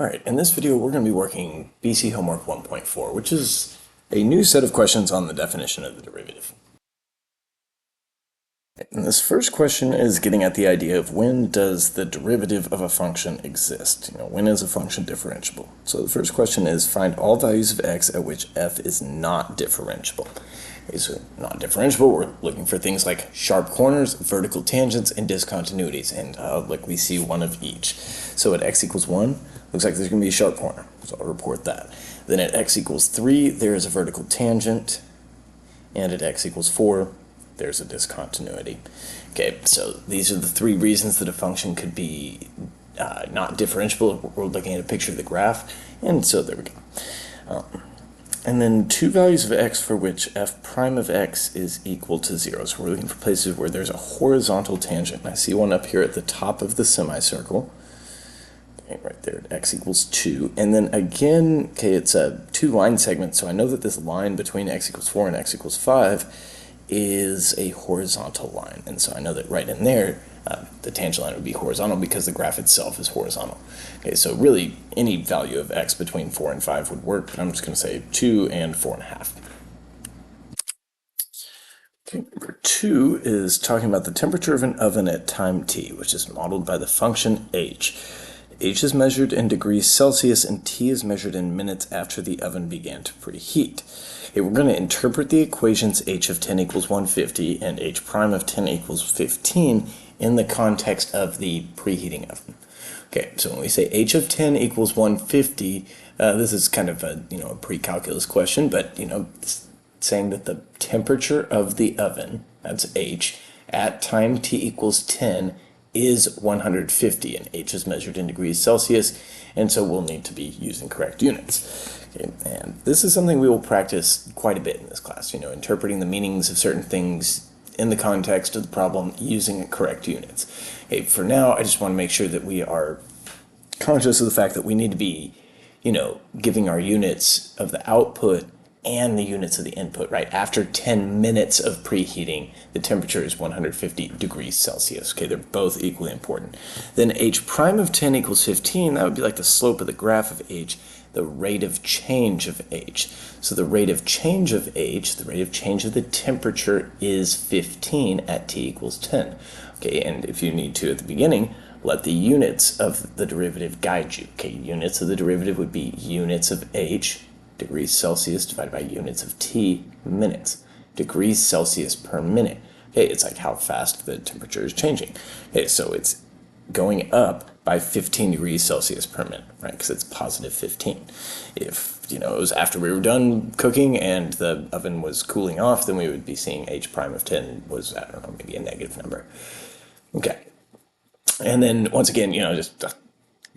Alright, in this video we're going to be working BC Homework 1.4, which is a new set of questions on the definition of the derivative. And this first question is getting at the idea of when does the derivative of a function exist? When is a function differentiable? So the first question is find all values of x at which f is not differentiable. Okay, so not differentiable, we're looking for things like sharp corners, vertical tangents, and discontinuities, and like we see one of each. So at x equals 1, looks like there's going to be a sharp corner, so I'll report that. Then at x equals 3, there is a vertical tangent, and at x equals 4, there's a discontinuity. Okay, so these are the three reasons that a function could be not differentiable. We're looking at a picture of the graph, and so there we go. And then two values of x for which f prime of x is equal to 0. So we're looking for places where there's a horizontal tangent. I see one up here at the top of the semicircle. Okay, right there at x equals 2. And then again, okay, it's a two line segment, so I know that this line between x equals 4 and x equals 5 is a horizontal line. And so I know that right in there, the tangent line would be horizontal because the graph itself is horizontal. Okay, so really any value of x between 4 and 5 would work, but I'm just going to say 2 and 4.5. Okay, number 2 is talking about the temperature of an oven at time t, which is modeled by the function h. H is measured in degrees Celsius and T is measured in minutes after the oven began to preheat. Okay, we're going to interpret the equations H of 10 equals 150 and H prime of 10 equals 15 in the context of the preheating oven. Okay, so when we say H of 10 equals 150, this is kind of a pre-calculus question, but it's saying that the temperature of the oven, that's H, at time T equals 10 is 150, and H is measured in degrees Celsius, and so we'll need to be using correct units. Okay, and this is something we will practice quite a bit in this class, interpreting the meanings of certain things in the context of the problem using correct units. Okay, for now, I just want to make sure that we are conscious of the fact that we need to be, giving our units of the output and the units of the input, right? After 10 minutes of preheating, the temperature is 150 degrees Celsius. Okay, they're both equally important. Then h prime of 10 equals 15, that would be like the slope of the graph of h, the rate of change of h. So the rate of change of h, the rate of change of the temperature is 15 at t equals 10. Okay, and if you need to at the beginning, let the units of the derivative guide you. Okay, units of the derivative would be units of h, degrees Celsius divided by units of t, minutes. Degrees Celsius per minute. Okay, it's like how fast the temperature is changing. Okay, so it's going up by 15 degrees Celsius per minute, right? Because it's positive 15. If, it was after we were done cooking and the oven was cooling off, then we would be seeing h prime of 10 was, I don't know, maybe a negative number. Okay. And then once again, just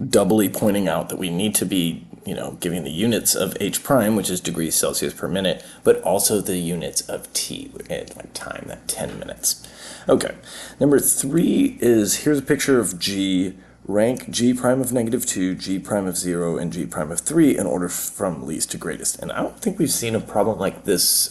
doubly pointing out that we need to be, giving the units of h prime, which is degrees Celsius per minute, but also the units of t, like time, that 10 minutes. Okay, number 3 is, here's a picture of G. Rank G prime of -2, G prime of 0, and G prime of 3 in order from least to greatest. And I don't think we've seen a problem like this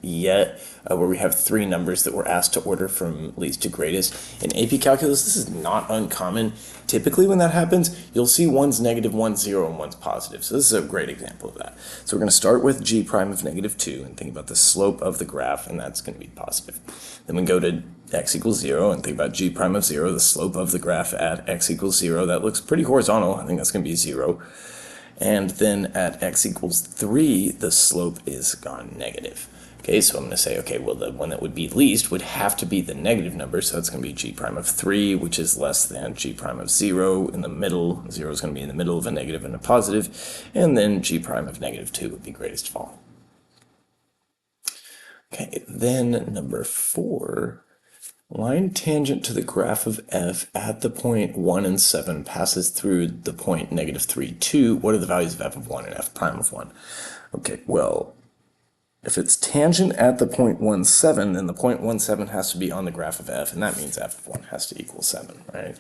yet, where we have 3 numbers that we're asked to order from least to greatest. In AP Calculus, this is not uncommon. Typically when that happens, you'll see one's negative, one's 0, and one's positive. So this is a great example of that. So we're going to start with G prime of -2 and think about the slope of the graph, and that's going to be positive. Then we go to x equals 0 and think about G prime of 0, the slope of the graph at x equals 0. That looks pretty horizontal. I think that's going to be 0. And then at x equals 3, the slope is gone negative. Okay, so I'm going to say, okay, well, the one that would be least would have to be the negative number, so it's going to be G prime of 3, which is less than G prime of 0 in the middle. 0 is going to be in the middle of a negative and a positive, and then G prime of -2 would be greatest of all. Okay, then number 4, line tangent to the graph of f at the point 1 and 7 passes through the point -3, 2. What are the values of f of 1 and f prime of 1? Okay, well, if it's tangent at the point 1, 7, then the point 1, 7 has to be on the graph of f, and that means f of 1 has to equal 7, right?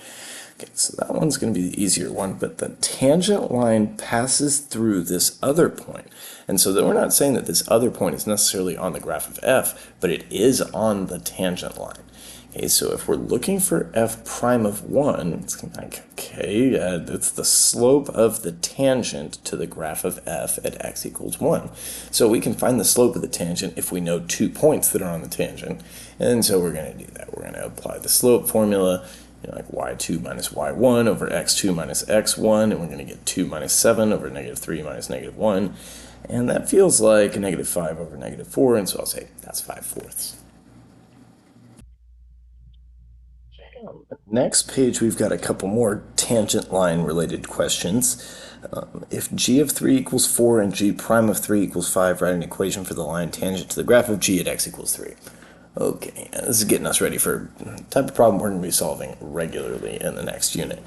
Okay, so that one's going to be the easier one, but the tangent line passes through this other point. And so that we're not saying that this other point is necessarily on the graph of f, but it is on the tangent line. Okay, so if we're looking for f prime of 1, it's going to be like, okay, it's the slope of the tangent to the graph of f at x equals 1. So we can find the slope of the tangent if we know 2 points that are on the tangent. And so we're going to do that. We're going to apply the slope formula, like y2 minus y1 over x2 minus x1, and we're going to get 2 minus 7 over negative 3 minus negative 1. And that feels like a negative 5 over negative 4, and so I'll say that's 5/4. Next page, we've got a couple more tangent line related questions. If g of 3 equals 4 and g prime of 3 equals 5, write an equation for the line tangent to the graph of g at x equals 3. Okay, this is getting us ready for the type of problem we're going to be solving regularly in the next unit.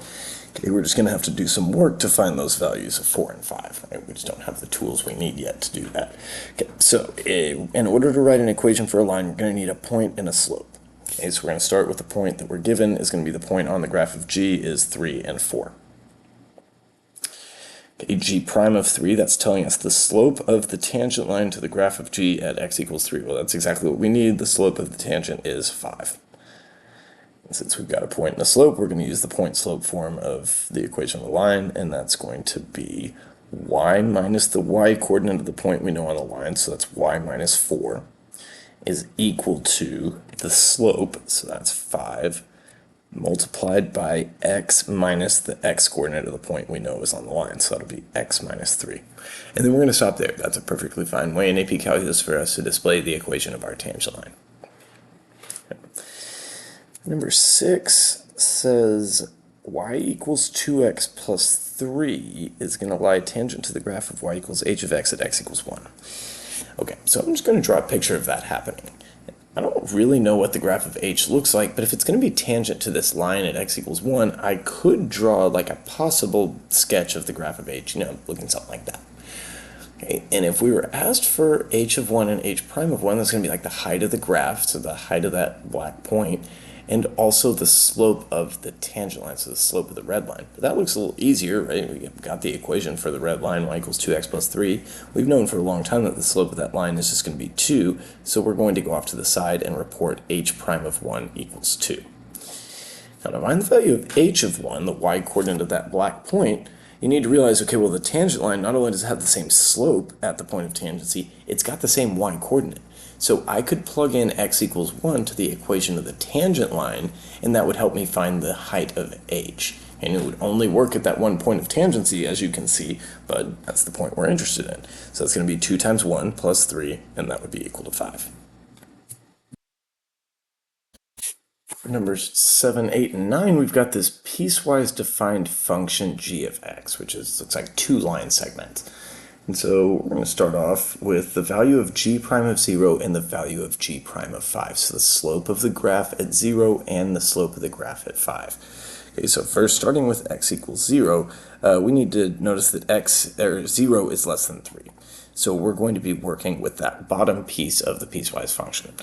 Okay, we're just going to have to do some work to find those values of 4 and 5. Right? We just don't have the tools we need yet to do that. Okay, so in order to write an equation for a line, we're going to need a point and a slope. Okay, so we're going to start with the point that we're given is going to be the point on the graph of g is 3 and 4. Okay, g prime of 3, that's telling us the slope of the tangent line to the graph of g at x equals 3. Well, that's exactly what we need. The slope of the tangent is 5. And since we've got a point and a slope, we're going to use the point-slope form of the equation of the line, and that's going to be y minus the y-coordinate of the point we know on the line, so that's y minus 4, is equal to the slope, so that's 5, multiplied by x minus the x-coordinate of the point we know is on the line, so that'll be x minus 3. And then we're going to stop there. That's a perfectly fine way in AP Calculus for us to display the equation of our tangent line. Number 6 says y equals 2x plus 3 is going to lie tangent to the graph of y equals h of x at x equals 1. Okay, so I'm just going to draw a picture of that happening. I don't really know what the graph of h looks like, but if it's going to be tangent to this line at x equals 1, I could draw like a possible sketch of the graph of h, looking something like that. Okay, and if we were asked for h of 1 and h prime of 1, that's going to be like the height of the graph, so the height of that black point, and also the slope of the tangent line, so the slope of the red line. But that looks a little easier, right? We got the equation for the red line, y equals 2x plus 3. We've known for a long time that the slope of that line is just going to be 2, so we're going to go off to the side and report h prime of 1 equals 2. Now to find the value of h of 1, the y-coordinate of that black point, you need to realize, okay, well the tangent line not only does it have the same slope at the point of tangency, it's got the same y-coordinate. So I could plug in x equals 1 to the equation of the tangent line, and that would help me find the height of h. And it would only work at that one point of tangency, as you can see, but that's the point we're interested in. So it's going to be 2 times 1 plus 3, and that would be equal to 5. For numbers 7, 8, and 9, we've got this piecewise defined function g of x, which looks like 2 line segments. And so we're going to start off with the value of g prime of 0 and the value of g prime of 5. So the slope of the graph at 0 and the slope of the graph at 5. Okay, so first starting with x equals 0, we need to notice that 0 is less than 3. So we're going to be working with that bottom piece of the piecewise function.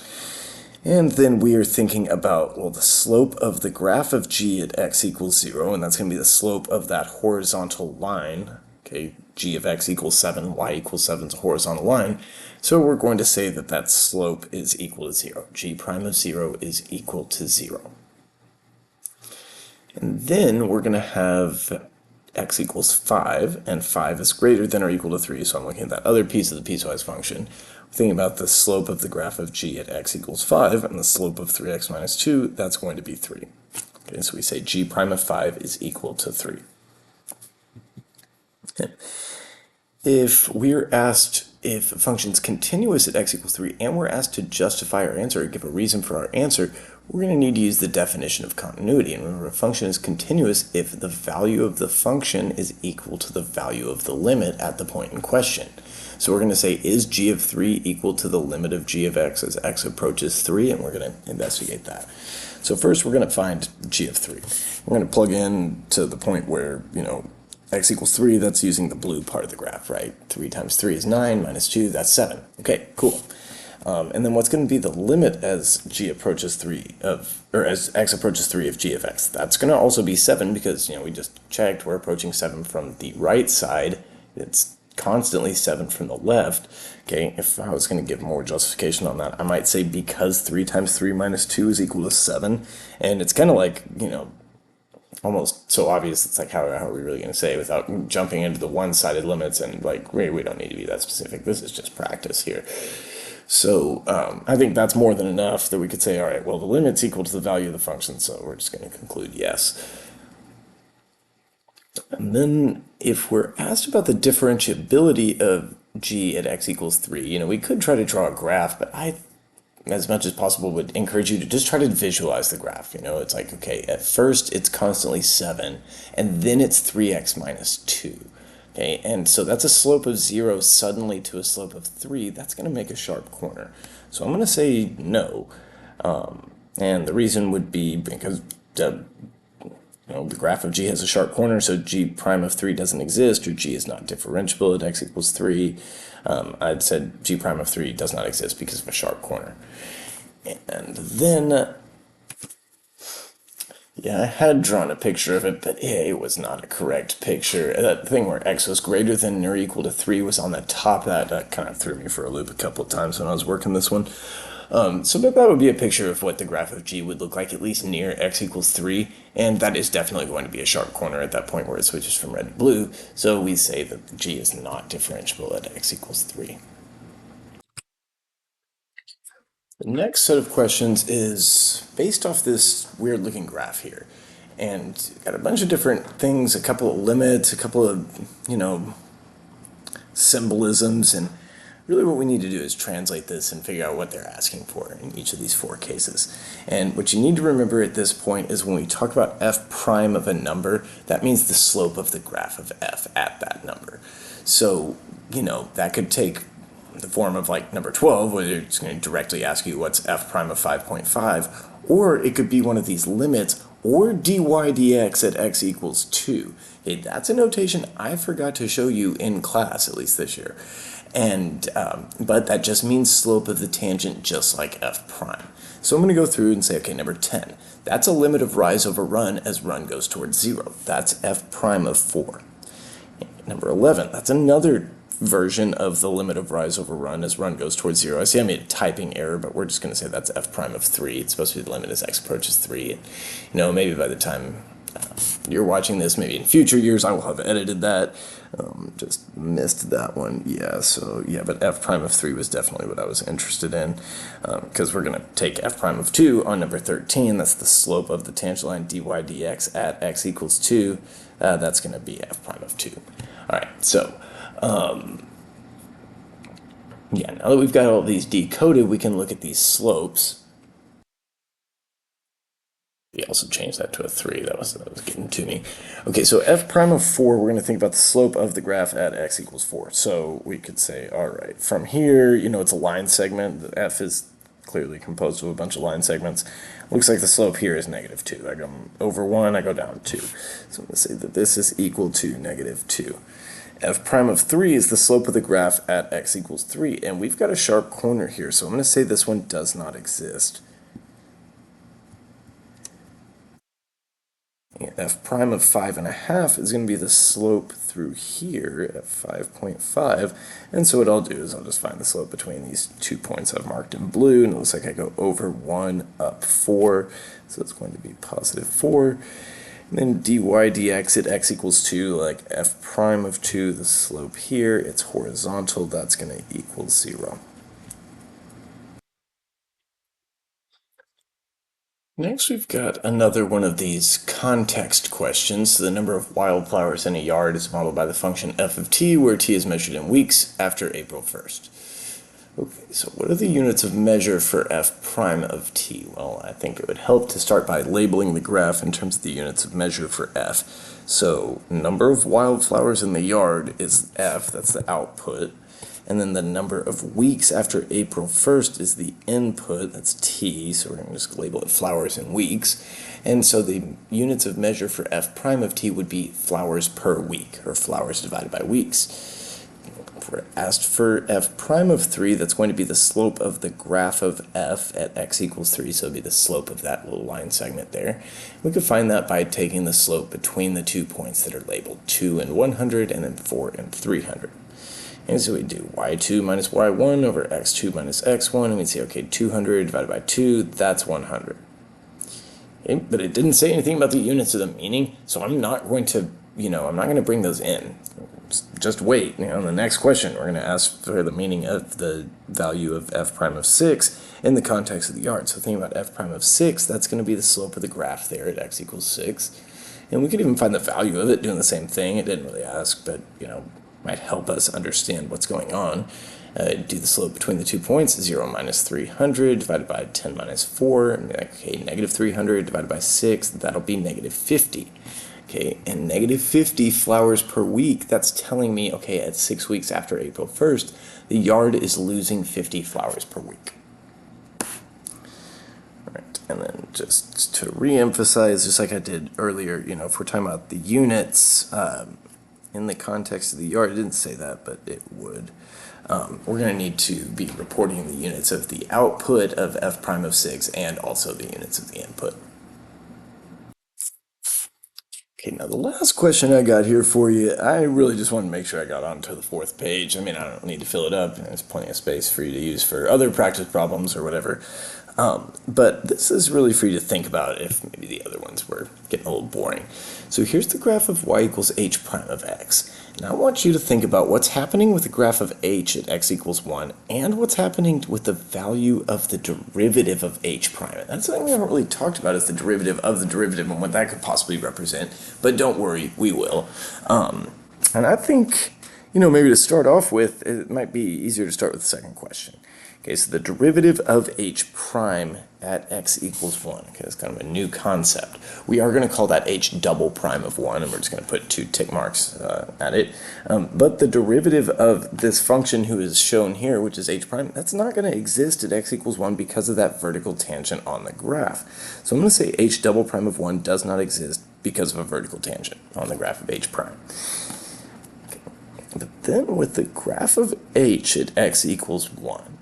And then we are thinking about, well, the slope of the graph of g at x equals 0, and that's going to be the slope of that horizontal line. Okay, g of x equals 7, y equals 7 is a horizontal line. So we're going to say that that slope is equal to 0. G prime of 0 is equal to 0. And then we're going to have x equals 5, and 5 is greater than or equal to 3, so I'm looking at that other piece of the piecewise function. We're thinking about the slope of the graph of g at x equals 5, and the slope of 3x minus 2, that's going to be 3. Okay, so we say g prime of 5 is equal to 3. Okay. If we're asked if a function is continuous at x equals 3, and we're asked to justify our answer or give a reason for our answer, we're going to need to use the definition of continuity. And remember, a function is continuous if the value of the function is equal to the value of the limit at the point in question. So we're going to say, is g of 3 equal to the limit of g of x as x approaches 3? And we're going to investigate that. So first, we're going to find g of 3. We're going to plug in to the point where, x equals 3, that's using the blue part of the graph, right? 3 times 3 is 9, minus 2, that's 7. Okay, cool. And then what's going to be the limit as g approaches 3 as x approaches 3 of g of x? That's going to also be 7 because, we just checked, we're approaching 7 from the right side. It's constantly 7 from the left. Okay, if I was going to give more justification on that, I might say because 3 times 3 minus 2 is equal to 7. And it's kind of like, almost so obvious, it's like, how are we really going to say without jumping into the one-sided limits and like, we don't need to be that specific. This is just practice here. So I think that's more than enough that we could say, all right, well, the limit's equal to the value of the function, so we're just going to conclude yes. And then if we're asked about the differentiability of g at x equals 3, we could try to draw a graph, but I, as much as possible, would encourage you to just try to visualize the graph. It's like, okay, at first it's constantly 7, and then it's 3x minus 2. Okay, and so that's a slope of 0 suddenly to a slope of 3. That's going to make a sharp corner. So I'm going to say no. And the reason would be because the graph of g has a sharp corner, so g prime of 3 doesn't exist, or g is not differentiable at x equals 3. I'd said g prime of 3 does not exist because of a sharp corner. And then, yeah, I had drawn a picture of it, but it was not a correct picture. That thing where x was greater than or equal to 3 was on the top. That kind of threw me for a loop a couple of times when I was working this one. So that would be a picture of what the graph of g would look like, at least near x equals 3, and that is definitely going to be a sharp corner at that point where it switches from red to blue, so we say that g is not differentiable at x equals 3. The next set of questions is based off this weird looking graph here, and got a bunch of different things, a couple of limits, a couple of, symbolisms, and really what we need to do is translate this and figure out what they're asking for in each of these 4 cases. And what you need to remember at this point is when we talk about f prime of a number, that means the slope of the graph of f at that number. So, that could take the form of like number 12, where it's going to directly ask you what's f prime of 5.5, or it could be one of these limits, or dy dx at x equals 2. Okay, that's a notation I forgot to show you in class, at least this year. And but that just means slope of the tangent, just like f prime. So I'm going to go through and say, okay, number 10, that's a limit of rise over run as run goes towards 0. That's f prime of 4. Number 11, that's another version of the limit of rise over run as run goes towards 0. I see I made a typing error, but we're just going to say that's f prime of 3. It's supposed to be the limit as x approaches 3. And, maybe by the time you're watching this, maybe in future years, I will have edited that. Just missed that one. Yeah, so yeah, but f prime of 3 was definitely what I was interested in, because we're going to take f prime of 2 on number 13. That's the slope of the tangent line dy dx at x equals 2. That's going to be f prime of 2. All right, so yeah, now that we've got all these decoded, we can look at these slopes. We also changed that to a 3. That was getting to me. Okay, so f prime of 4, we're going to think about the slope of the graph at x equals 4. So we could say, all right, from here, it's a line segment. The f is clearly composed of a bunch of line segments. Looks like the slope here is negative 2. I go over 1, I go down 2. So I'm going to say that this is equal to negative 2. F prime of 3 is the slope of the graph at x equals 3, and we've got a sharp corner here, so I'm going to say this one does not exist. F prime of 5.5 is going to be the slope through here at 5.5, and so what I'll do is I'll just find the slope between these 2 points I've marked in blue, and it looks like I go over 1, up 4, so it's going to be positive 4. And then dy dx at x equals 2, like f prime of 2, the slope here, it's horizontal, that's going to equal 0. Next, we've got another one of these context questions. So the number of wildflowers in a yard is modeled by the function f of t, where t is measured in weeks after April 1st. Okay, so what are the units of measure for f prime of t? Well, I think it would help to start by labeling the graph in terms of the units of measure for f. So number of wildflowers in the yard is f, that's the output. And then the number of weeks after April 1st is the input, that's t, so we're going to just label it flowers in weeks. And so the units of measure for f prime of t would be flowers per week, or flowers divided by weeks. we're asked for f prime of 3, that's going to be the slope of the graph of f at x equals 3, so it'll be the slope of that little line segment there. We could find that by taking the slope between the 2 points that are labeled 2 and 100 and then 4 and 300. And so we do y2 minus y1 over x2 minus x1, and we say, okay, 200 divided by 2, that's 100. Okay, but it didn't say anything about the units of the meaning, so I'm not going to, I'm not going to bring those in. Just wait. The next question, we're going to ask for the meaning of the value of f prime of 6 in the context of the yard. So thinking about f prime of 6, that's going to be the slope of the graph there at x equals 6. And we could even find the value of it doing the same thing. It didn't really ask, but, might help us understand what's going on. Do the slope between the 2 points, 0 minus 300 divided by 10 minus 4. Okay, negative 300 divided by 6, that'll be negative 50. Okay, and negative 50 flowers per week, that's telling me, okay, at 6 weeks after April 1st, the yard is losing 50 flowers per week. All right, and then just to re-emphasize, just like I did earlier, if we're talking about the units, in the context of the yard, it didn't say that, but it would. We're going to need to be reporting the units of the output of f prime of 6 and also the units of the input. Okay, now the last question I got here for you, I really just wanted to make sure I got onto the 4th page. I mean, I don't need to fill it up. There's plenty of space for you to use for other practice problems or whatever. But this is really for you to think about if maybe the other ones were getting a little boring. So here's the graph of y equals h prime of x. And I want you to think about what's happening with the graph of h at x equals 1 and what's happening with the value of the derivative of h prime. And that's something we haven't really talked about, is the derivative of the derivative and what that could possibly represent. But don't worry, we will. And I think, maybe to start off with, it might be easier to start with the second question. Okay, so the derivative of h prime at x equals 1. Okay, that's kind of a new concept. We are going to call that h double prime of 1, and we're just going to put 2 tick marks at it. But the derivative of this function who is shown here, which is h prime, that's not going to exist at x equals 1 because of that vertical tangent on the graph. So I'm going to say h double prime of 1 does not exist because of a vertical tangent on the graph of h prime. But then with the graph of h at x equals 1,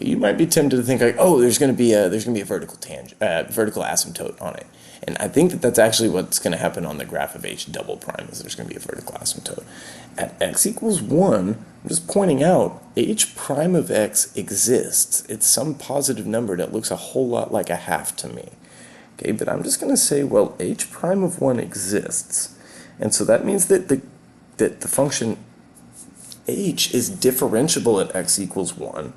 you might be tempted to think like, oh, there's going to be a vertical tangent, vertical asymptote on it, and I think that that's actually what's going to happen on the graph of h double prime, is there's going to be a vertical asymptote at x equals 1. I'm just pointing out h prime of x exists. It's some positive number that looks a whole lot like a half to me. Okay, but I'm just going to say, well, h prime of 1 exists, and so that means that the function h is differentiable at x equals 1.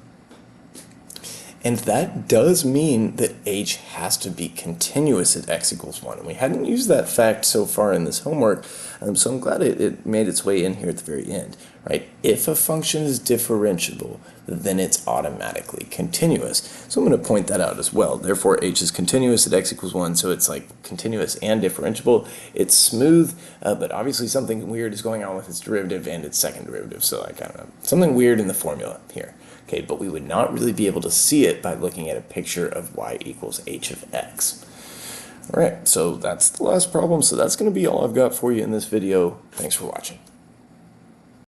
And that does mean that h has to be continuous at x equals 1. And we hadn't used that fact so far in this homework, so I'm glad it made its way in here at the very end. Right? If a function is differentiable, then it's automatically continuous. So I'm going to point that out as well. Therefore, h is continuous at x equals 1, so it's like continuous and differentiable. It's smooth, but obviously something weird is going on with its derivative and its second derivative. So I don't know, something weird in the formula here. Okay, but we would not really be able to see it by looking at a picture of y equals h of x. All right, so that's the last problem. So that's going to be all I've got for you in this video. Thanks for watching.